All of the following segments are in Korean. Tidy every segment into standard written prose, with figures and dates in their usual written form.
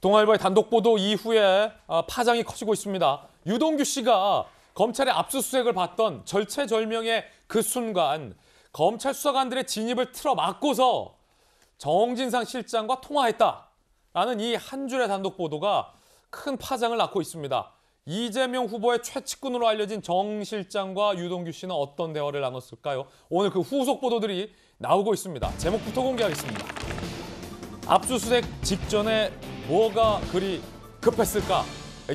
동아일보의 단독 보도 이후에 파장이 커지고 있습니다. 유동규 씨가 검찰의 압수수색을 받던 절체절명의 그 순간 검찰 수사관들의 진입을 틀어막고서 정진상 실장과 통화했다라는 이 한 줄의 단독 보도가 큰 파장을 낳고 있습니다. 이재명 후보의 최측근으로 알려진 정 실장과 유동규 씨는 어떤 대화를 나눴을까요? 오늘 그 후속 보도들이 나오고 있습니다. 제목부터 공개하겠습니다. 압수수색 직전에 뭐가 그리 급했을까?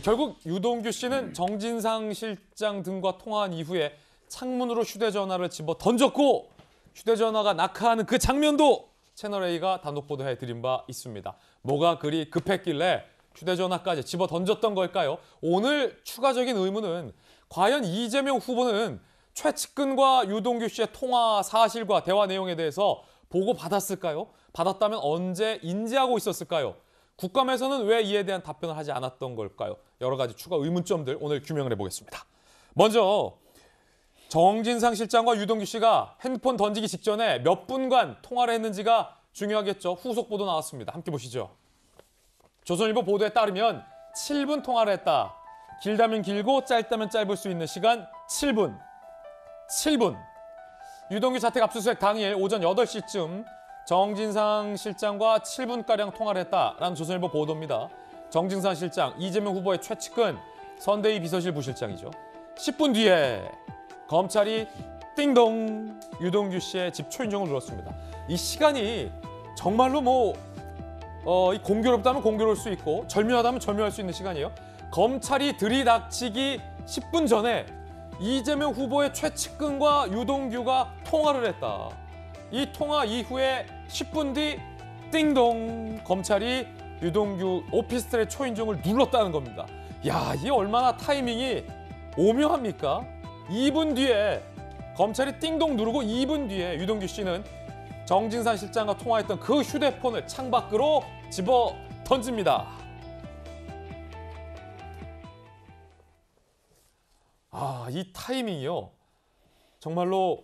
결국 유동규 씨는 정진상 실장 등과 통화한 이후에 창문으로 휴대전화를 집어 던졌고 휴대전화가 낙하하는 그 장면도 채널A가 단독 보도해드린 바 있습니다. 뭐가 그리 급했길래 휴대전화까지 집어 던졌던 걸까요? 오늘 추가적인 의문은 과연 이재명 후보는 최측근과 유동규 씨의 통화 사실과 대화 내용에 대해서 보고받았을까요? 받았다면 언제 인지하고 있었을까요? 국감에서는 왜 이에 대한 답변을 하지 않았던 걸까요? 여러 가지 추가 의문점들 오늘 규명을 해보겠습니다. 먼저 정진상 실장과 유동규 씨가 핸드폰 던지기 직전에 몇 분간 통화를 했는지가 중요하겠죠. 후속 보도 나왔습니다. 함께 보시죠. 조선일보 보도에 따르면 7분 통화를 했다. 길다면 길고 짧다면 짧을 수 있는 시간 7분. 7분. 유동규 자택 압수수색 당일 오전 8시쯤 정진상 실장과 7분가량 통화를 했다라는 조선일보 보도입니다. 정진상 실장, 이재명 후보의 최측근, 선대위 비서실 부실장이죠. 10분 뒤에 검찰이 띵동 유동규 씨의 집 초인종을 눌렀습니다. 이 시간이 정말로 공교롭다면 공교로울 수 있고 절묘하다면 절묘할 수 있는 시간이에요. 검찰이 들이닥치기 10분 전에 이재명 후보의 최측근과 유동규가 통화를 했다. 이 통화 이후에 10분 뒤 띵동 검찰이 유동규 오피스텔의 초인종을 눌렀다는 겁니다. 야, 이게 얼마나 타이밍이 오묘합니까? 2분 뒤에 검찰이 띵동 누르고 2분 뒤에 유동규 씨는 정진상 실장과 통화했던 그 휴대폰을 창밖으로 집어 던집니다. 이 타이밍이요. 정말로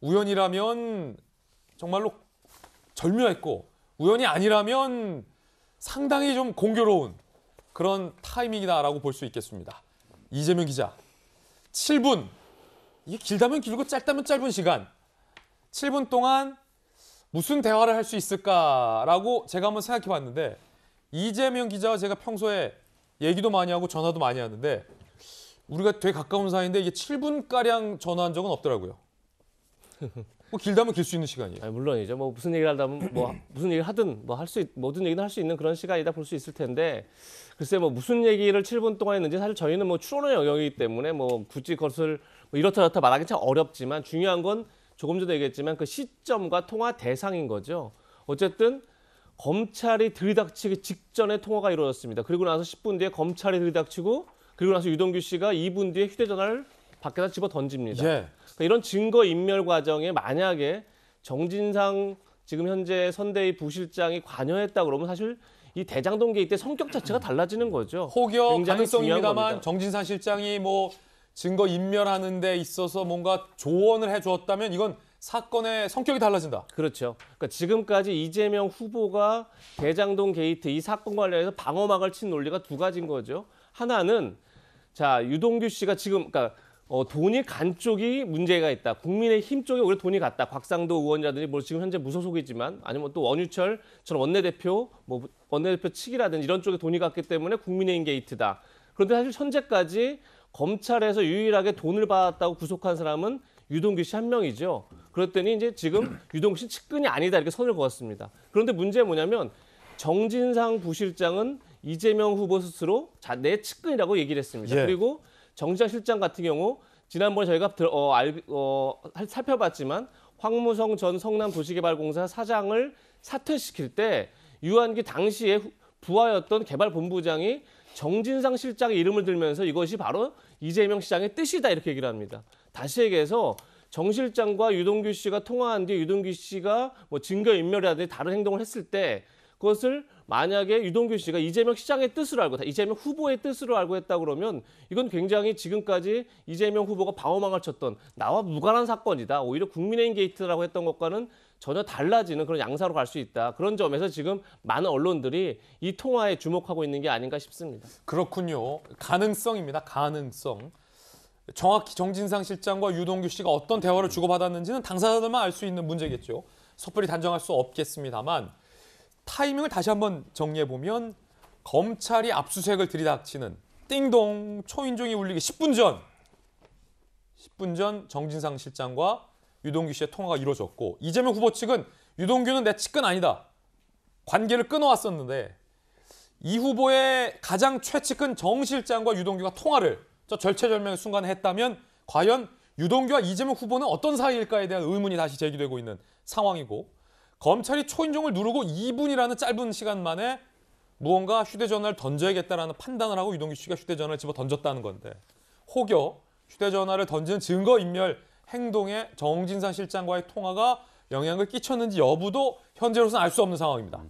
우연이라면 정말로 절묘했고 우연이 아니라면 상당히 좀 공교로운 그런 타이밍이다라고 볼 수 있겠습니다. 이재명 기자, 7분. 이게 길다면 길고 짧다면 짧은 시간. 7분 동안 무슨 대화를 할 수 있을까라고 제가 한번 생각해 봤는데 이재명 기자와 제가 평소에 얘기도 많이 하고 전화도 많이 하는데 우리가 되게 가까운 사이인데 이게 7분가량 전화한 적은 없더라고요. 길다면 길 수 있는 시간이에요. 아니, 물론이죠. 무슨 얘기를 하다면 무슨 얘기를 하든 모든 얘기는 할 수 있는 그런 시간이다 볼 수 있을 텐데 글쎄 무슨 얘기를 7분 동안 했는지 사실 저희는 추론의 영역이기 때문에 굳이 그것을 이렇다 저렇다 말하기 참 어렵지만 중요한 건 조금 전에 얘기했지만 그 시점과 통화 대상인 거죠. 어쨌든 검찰이 들이닥치기 직전에 통화가 이루어졌습니다. 그리고 나서 10분 뒤에 검찰이 들이닥치고 그리고 나서 유동규 씨가 2분 뒤에 휴대전화를 밖에다 집어 던집니다. 예. 그러니까 이런 증거 인멸 과정에 만약에 정진상 지금 현재 선대위 부실장이 관여했다 그러면 사실 이 대장동 게이트의 성격 자체가 달라지는 거죠. 혹여 가능성입니다만 정진상 실장이 증거 인멸하는 데 있어서 뭔가 조언을 해주었다면 이건 사건의 성격이 달라진다. 그렇죠. 그러니까 지금까지 이재명 후보가 대장동 게이트 이 사건 관련해서 방어막을 친 논리가 두 가지인 거죠. 하나는 유동규 씨가 지금 돈이 간 쪽이 문제가 있다. 국민의힘 쪽에 오히려 돈이 갔다. 곽상도 의원이라든지 지금 현재 무소속이지만 아니면 또 원유철 전 원내대표 원내대표 측이라든지 이런 쪽에 돈이 갔기 때문에 국민의힘 게이트다. 그런데 사실 현재까지 검찰에서 유일하게 돈을 받았다고 구속한 사람은 유동규 씨 한 명이죠. 그랬더니 이제 지금 유동규 씨 측근이 아니다 이렇게 선을 그었습니다. 그런데 문제는 뭐냐면 정진상 부실장은 이재명 후보 스스로 내 측근이라고 얘기를 했습니다. 예. 그리고 정진상 실장 같은 경우 지난번에 저희가 살펴봤지만 황무성 전 성남도시개발공사 사장을 사퇴시킬 때 유한기 당시에 부하였던 개발본부장이 정진상 실장의 이름을 들면서 이것이 바로 이재명 시장의 뜻이다 이렇게 얘기를 합니다. 다시 얘기해서 정 실장과 유동규 씨가 통화한 뒤에 유동규 씨가 증거인멸이라든지 다른 행동을 했을 때 그것을 만약에 유동규 씨가 이재명 시장의 뜻으로 알고 이재명 후보의 뜻으로 알고 했다 그러면 이건 굉장히 지금까지 이재명 후보가 방어막을 쳤던 나와 무관한 사건이다. 오히려 국민의힘 게이트라고 했던 것과는 전혀 달라지는 그런 양사로 갈 수 있다. 그런 점에서 지금 많은 언론들이 이 통화에 주목하고 있는 게 아닌가 싶습니다. 그렇군요. 가능성입니다. 가능성. 정확히 정진상 실장과 유동규 씨가 어떤 대화를 주고받았는지는 당사자들만 알 수 있는 문제겠죠. 섣불리 단정할 수 없겠습니다만 타이밍을 다시 한번 정리해보면 검찰이 압수수색을 들이닥치는 띵동 초인종이 울리기 10분 전 정진상 실장과 유동규 씨의 통화가 이루어졌고 이재명 후보 측은 유동규는 내 측근 아니다. 관계를 끊어왔었는데 이 후보의 가장 최측근 정 실장과 유동규가 통화를 저 절체절명의 순간에 했다면 과연 유동규와 이재명 후보는 어떤 사이일까에 대한 의문이 다시 제기되고 있는 상황이고 검찰이 초인종을 누르고 2분이라는 짧은 시간 만에 무언가 휴대전화를 던져야겠다라는 판단을 하고 유동규 씨가 휴대전화를 집어 던졌다는 건데 혹여 휴대전화를 던지는 증거인멸 행동에 정진상 실장과의 통화가 영향을 끼쳤는지 여부도 현재로서는 알 수 없는 상황입니다.